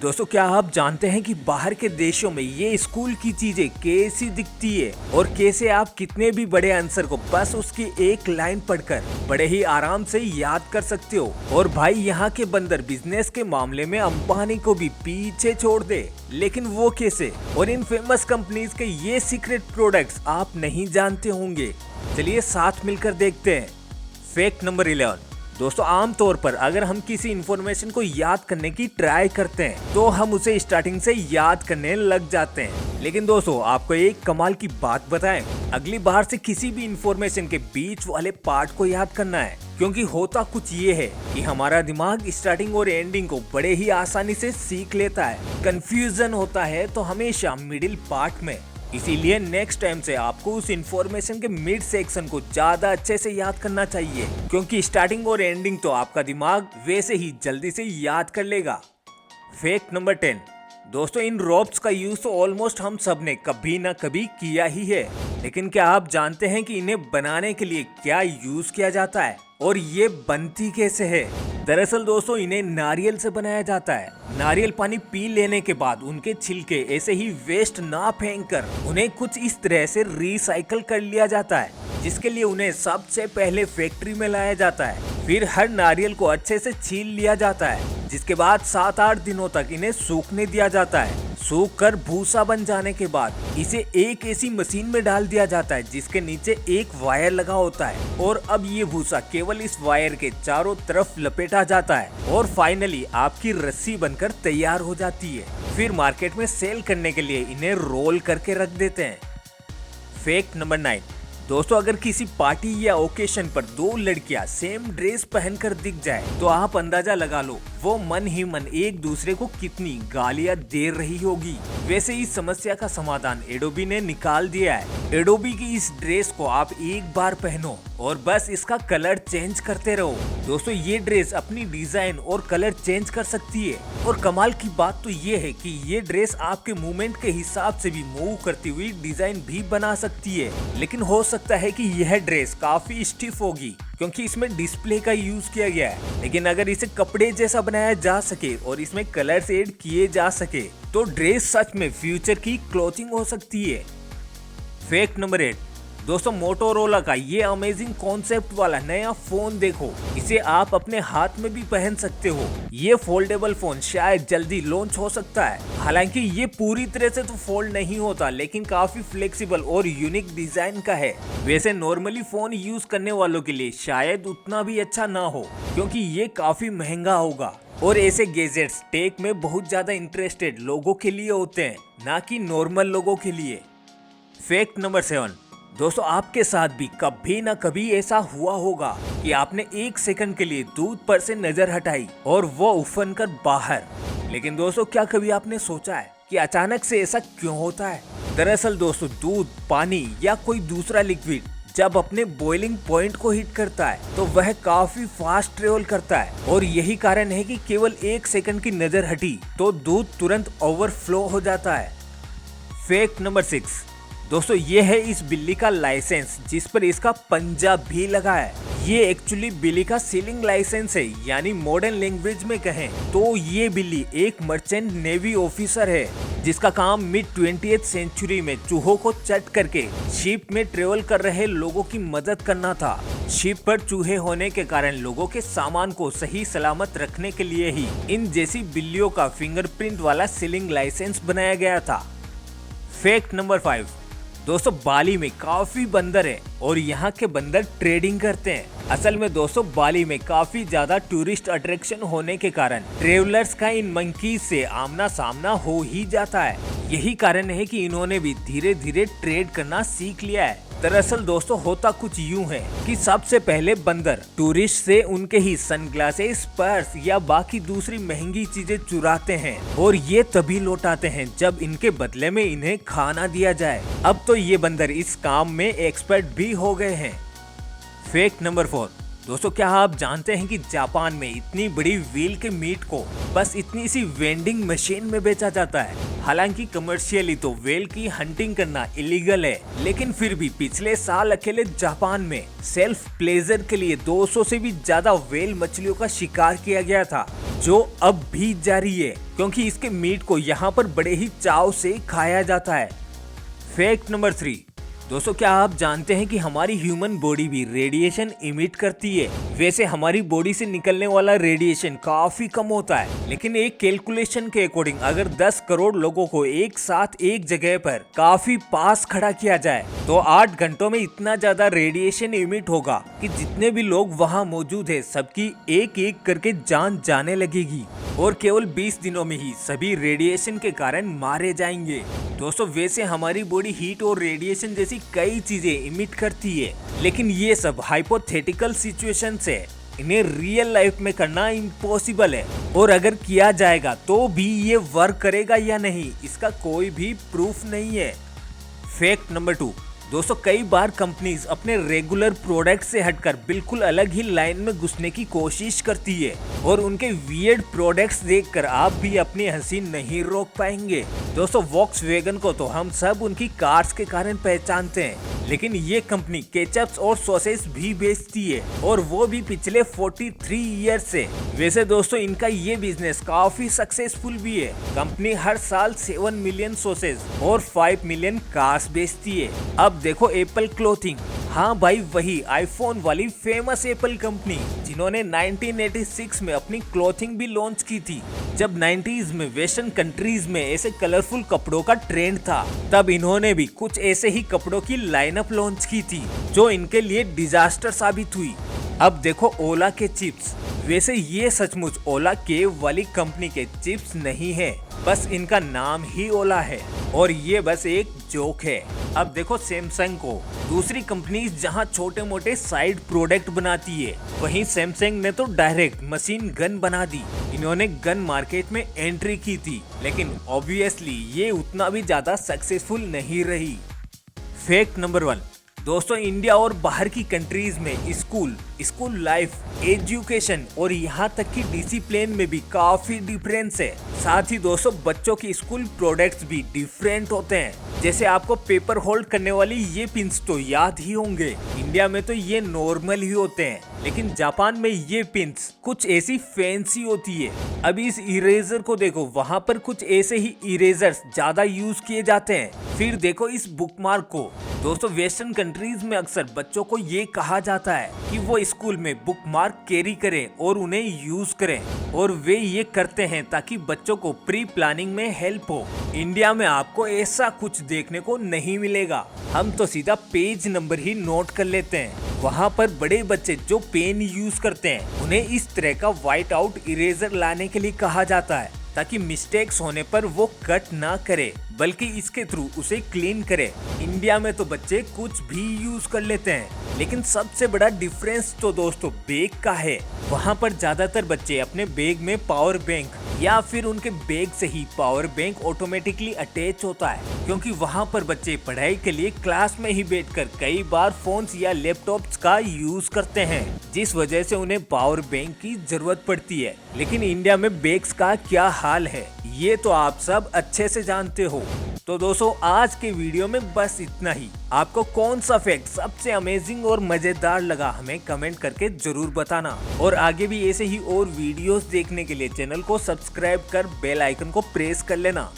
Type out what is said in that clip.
दोस्तों क्या आप जानते हैं कि बाहर के देशों में ये स्कूल की चीजें कैसी दिखती है और कैसे आप कितने भी बड़े आंसर को बस उसकी एक लाइन पढ़कर बड़े ही आराम से याद कर सकते हो। और भाई यहाँ के बंदर बिजनेस के मामले में अंबानी को भी पीछे छोड़ दे, लेकिन वो कैसे? और इन फेमस कंपनीज के ये सीक्रेट प्रोडक्ट्स आप नहीं जानते होंगे। चलिए साथ मिलकर देखते हैं। Fact number 11। दोस्तों आमतौर पर अगर हम किसी इंफॉर्मेशन को याद करने की ट्राई करते हैं तो हम उसे स्टार्टिंग से याद करने लग जाते हैं। लेकिन दोस्तों आपको एक कमाल की बात बताएं, अगली बार से किसी भी इंफॉर्मेशन के बीच वाले पार्ट को याद करना है, क्योंकि होता कुछ ये है कि हमारा दिमाग स्टार्टिंग और एंडिंग को बड़े ही आसानी से सीख लेता है। कंफ्यूजन होता है तो हमेशा मिडिल पार्ट में। इसीलिए नेक्स्ट टाइम से आपको उस इंफॉर्मेशन के मिड सेक्शन को ज्यादा अच्छे से याद करना चाहिए, क्योंकि स्टार्टिंग और एंडिंग तो आपका दिमाग वैसे ही जल्दी से याद कर लेगा। Fact number 10। दोस्तों इन रोप्स का यूज तो ऑलमोस्ट हम सब ने कभी ना कभी किया ही है, लेकिन क्या आप जानते हैं कि इन्हें बनाने के लिए क्या यूज किया जाता है और ये बनती कैसे है? दरअसल दोस्तों इन्हें नारियल से बनाया जाता है। नारियल पानी पी लेने के बाद उनके छिलके ऐसे ही वेस्ट ना फेंक कर उन्हें कुछ इस तरह से रिसाइकल कर लिया जाता है, जिसके लिए उन्हें सबसे पहले फैक्ट्री में लाया जाता है। फिर हर नारियल को अच्छे से छील लिया जाता है, जिसके बाद 7-8 दिनों तक इन्हें सूखने दिया जाता है। सूख कर भूसा बन जाने के बाद इसे एक ऐसी मशीन में डाल दिया जाता है जिसके नीचे एक वायर लगा होता है, और अब ये भूसा केवल इस वायर के चारों तरफ लपेटा जाता है और फाइनली आपकी रस्सी बनकर तैयार हो जाती है। फिर मार्केट में सेल करने के लिए इन्हें रोल करके रख देते हैं। Fact number 9। दोस्तों अगर किसी पार्टी या ओकेशन पर दो लड़कियां सेम ड्रेस पहनकर दिख जाए तो आप अंदाजा लगा लो वो मन ही मन एक दूसरे को कितनी गालियां दे रही होगी। वैसे इस समस्या का समाधान एडोबी ने निकाल दिया है। एडोबी की इस ड्रेस को आप एक बार पहनो और बस इसका कलर चेंज करते रहो। दोस्तों ये ड्रेस अपनी डिजाइन और कलर चेंज कर सकती है, और कमाल की बात तो ये है कि ये ड्रेस आपके मूवमेंट के हिसाब से भी मूव करती हुई डिजाइन भी बना सकती है। लेकिन हो सकता है कि यह ड्रेस काफी स्टिफ होगी क्योंकि इसमें डिस्प्ले का यूज किया गया है, लेकिन अगर इसे कपड़े जैसा बनाया जा सके और इसमें कलर्स ऐड किए जा सके तो ड्रेस सच में फ्यूचर की क्लोथिंग हो सकती है। Fact number 8। दोस्तों मोटोरोला का ये अमेजिंग कॉन्सेप्ट वाला नया फोन देखो, इसे आप अपने हाथ में भी पहन सकते हो। ये फोल्डेबल फोन शायद जल्दी लॉन्च हो सकता है। हालांकि ये पूरी तरह से तो फोल्ड नहीं होता, लेकिन काफी फ्लेक्सिबल और यूनिक डिजाइन का है। वैसे नॉर्मली फोन यूज करने वालों के लिए शायद उतना भी अच्छा ना हो, क्योंकि ये काफी महंगा होगा, और ऐसे गैजेट्स टेक में बहुत ज्यादा इंटरेस्टेड लोगों के लिए होते हैं, ना कि नॉर्मल लोगों के लिए। Fact number 7। दोस्तों आपके साथ भी कभी ना कभी ऐसा हुआ होगा कि आपने 1 सेकंड के लिए दूध पर से नजर हटाई और वो उफन कर बाहर। लेकिन दोस्तों क्या कभी आपने सोचा है कि अचानक से ऐसा क्यों होता है? दरअसल दोस्तों दूध, पानी या कोई दूसरा लिक्विड जब अपने बॉइलिंग पॉइंट को हिट करता है तो वह काफी फास्ट ट्रेवल करता है, और यही कारण है कि केवल 1 सेकंड की नजर हटी तो दूध तुरंत ओवरफ्लो हो जाता है। Fact number 6। दोस्तों ये है इस बिल्ली का लाइसेंस जिस पर इसका पंजा भी लगा है। ये एक्चुअली बिल्ली का सीलिंग लाइसेंस है, यानी मॉडर्न लैंग्वेज में कहें तो ये बिल्ली एक मर्चेंट नेवी ऑफिसर है जिसका काम मिड 20th सेंचुरी में चूहों को चट करके शिप में ट्रेवल कर रहे लोगों की मदद करना था। शिप पर चूहे होने के कारण लोगों के सामान को सही सलामत रखने के लिए ही इन जैसी बिल्लियों का फिंगरप्रिंट वाला सीलिंग लाइसेंस बनाया गया था। Fact number 5। दोस्तों बाली में काफी बंदर है और यहाँ के बंदर ट्रेडिंग करते हैं। असल में दोस्तों बाली में काफी ज्यादा टूरिस्ट अट्रैक्शन होने के कारण ट्रेवलर्स का इन मंकीज से आमना सामना हो ही जाता है। यही कारण है कि इन्होंने भी धीरे धीरे ट्रेड करना सीख लिया है। दरअसल दोस्तों होता कुछ यूं है कि सबसे पहले बंदर टूरिस्ट से उनके ही सनग्लासेस, पर्स या बाकी दूसरी महंगी चीजें चुराते हैं, और ये तभी लौटाते हैं जब इनके बदले में इन्हें खाना दिया जाए। अब तो ये बंदर इस काम में एक्सपर्ट भी हो गए हैं। Fact number 4। दोस्तों क्या आप जानते हैं कि जापान में इतनी बड़ी व्हील के मीट को बस इतनी सी वेंडिंग मशीन में बेचा जाता है। हालांकि कमर्शियली तो व्हेल की हंटिंग करना इलीगल है, लेकिन फिर भी पिछले साल अकेले जापान में सेल्फ प्लेजर के लिए 200 से भी ज्यादा व्हेल मछलियों का शिकार किया गया था, जो अब भी जारी है क्योंकि इसके मीट को यहाँ पर बड़े ही चाव से खाया जाता है। Fact number 3। दोस्तों क्या आप जानते हैं कि हमारी ह्यूमन बॉडी भी रेडिएशन इमिट करती है। वैसे हमारी बॉडी से निकलने वाला रेडिएशन काफी कम होता है, लेकिन एक कैलकुलेशन के अकॉर्डिंग अगर 10 करोड़ लोगों को एक साथ एक जगह पर काफी पास खड़ा किया जाए तो 8 घंटों में इतना ज्यादा रेडिएशन इमिट होगा कि जितने भी लोग वहाँ मौजूद है सबकी एक एक करके जान जाने लगेगी और केवल 20 दिनों में ही सभी रेडिएशन के कारण मारे जाएंगे। दोस्तों वैसे हमारी बॉडी हीट और रेडिएशन जैसी कई चीजें इमिट करती है, लेकिन ये सब हाइपोथेटिकल सिचुएशंस है। इन्हें रियल लाइफ में करना इम्पॉसिबल है और अगर किया जाएगा तो भी ये वर्क करेगा या नहीं इसका कोई भी प्रूफ नहीं है। Fact number 2। दोस्तों कई बार कंपनीज अपने रेगुलर प्रोडक्ट से हटकर बिल्कुल अलग ही लाइन में घुसने की कोशिश करती है और उनके वियर्ड प्रोडक्ट्स देखकर आप भी अपनी हंसी नहीं रोक पाएंगे। दोस्तों वॉक्सवैगन को तो हम सब उनकी कार्स के कारण पहचानते हैं, लेकिन ये कंपनी केचप्स और सॉसेस भी बेचती है और वो भी पिछले 43 ईयर से। वैसे दोस्तों इनका ये बिजनेस काफी सक्सेसफुल भी है। कंपनी हर साल 7 मिलियन सॉसेस और 5 मिलियन कार्स बेचती है। अब देखो एप्पल क्लोथिंग, हाँ भाई वही आईफोन वाली फेमस एप्पल कंपनी जिन्होंने 1986 में अपनी क्लोथिंग भी लॉन्च की थी। जब 90s में वेस्टर्न कंट्रीज में ऐसे कलरफुल कपड़ों का ट्रेंड था, तब इन्होंने भी कुछ ऐसे ही कपड़ों की लाइनअप लॉन्च की थी जो इनके लिए डिजास्टर साबित हुई। अब देखो ओला के चिप्स, वैसे ये सचमुच ओला केव वाली कंपनी के चिप्स नहीं है, बस इनका नाम ही ओला है और ये बस एक जोक है। अब देखो सैमसंग को, दूसरी कंपनी जहां छोटे मोटे साइड प्रोडक्ट बनाती है, वहीं सैमसंग ने तो डायरेक्ट मशीन गन बना दी। इन्होंने गन मार्केट में एंट्री की थी, लेकिन ऑब्वियसली ये उतना भी ज्यादा सक्सेसफुल नहीं रही। Fact number 1। दोस्तों इंडिया और बाहर की कंट्रीज में स्कूल लाइफ, एजुकेशन और यहाँ तक कि डिसिप्लिन में भी काफी डिफरेंस है। साथ ही दोस्तों बच्चों की स्कूल प्रोडक्ट्स भी डिफरेंट होते हैं। जैसे आपको पेपर होल्ड करने वाली ये पिन्स तो याद ही होंगे, इंडिया में तो ये नॉर्मल ही होते हैं, लेकिन जापान में ये पिन्स कुछ ऐसी फैंसी होती है। अभी इस इरेजर को देखो, वहाँ पर कुछ ऐसे ही इरेजर्स ज्यादा यूज किए जाते हैं। फिर देखो इस बुकमार्क को, दोस्तों वेस्टर्न कंट्रीज में अक्सर बच्चों को ये कहा जाता है कि वो स्कूल में बुकमार्क कैरी करें और उन्हें यूज करें, और वे ये करते हैं ताकि बच्चों को प्री प्लानिंग में हेल्प हो। इंडिया में आपको ऐसा कुछ देखने को नहीं मिलेगा, हम तो सीधा पेज नंबर ही नोट कर लेते हैं। वहाँ पर बड़े बच्चे जो पेन यूज करते हैं उन्हें इस तरह का व्हाइट आउट इरेजर लाने के लिए कहा जाता है ताकि मिस्टेक्स होने पर वो कट ना करे, बल्कि इसके थ्रू उसे क्लीन करे। इंडिया में तो बच्चे कुछ भी यूज कर लेते हैं, लेकिन सबसे बड़ा डिफरेंस तो दोस्तों बैग का है। वहाँ पर ज्यादातर बच्चे अपने बैग में पावर बैंक या फिर उनके बैग से ही पावर बैंक ऑटोमेटिकली अटैच होता है, क्योंकि वहाँ पर बच्चे पढ़ाई के लिए क्लास में ही बैठकर कई बार फोन्स या लैपटॉप्स का यूज करते हैं, जिस वजह से उन्हें पावर बैंक की जरूरत पड़ती है। लेकिन इंडिया में बैग्स का क्या हाल है ये तो आप सब अच्छे से जानते हो। तो दोस्तों आज के वीडियो में बस इतना ही। आपको कौन सा फैक्ट सबसे अमेजिंग और मजेदार लगा हमें कमेंट करके जरूर बताना, और आगे भी ऐसे ही और वीडियोस देखने के लिए चैनल को सब्सक्राइब कर बेल आइकन को प्रेस कर लेना।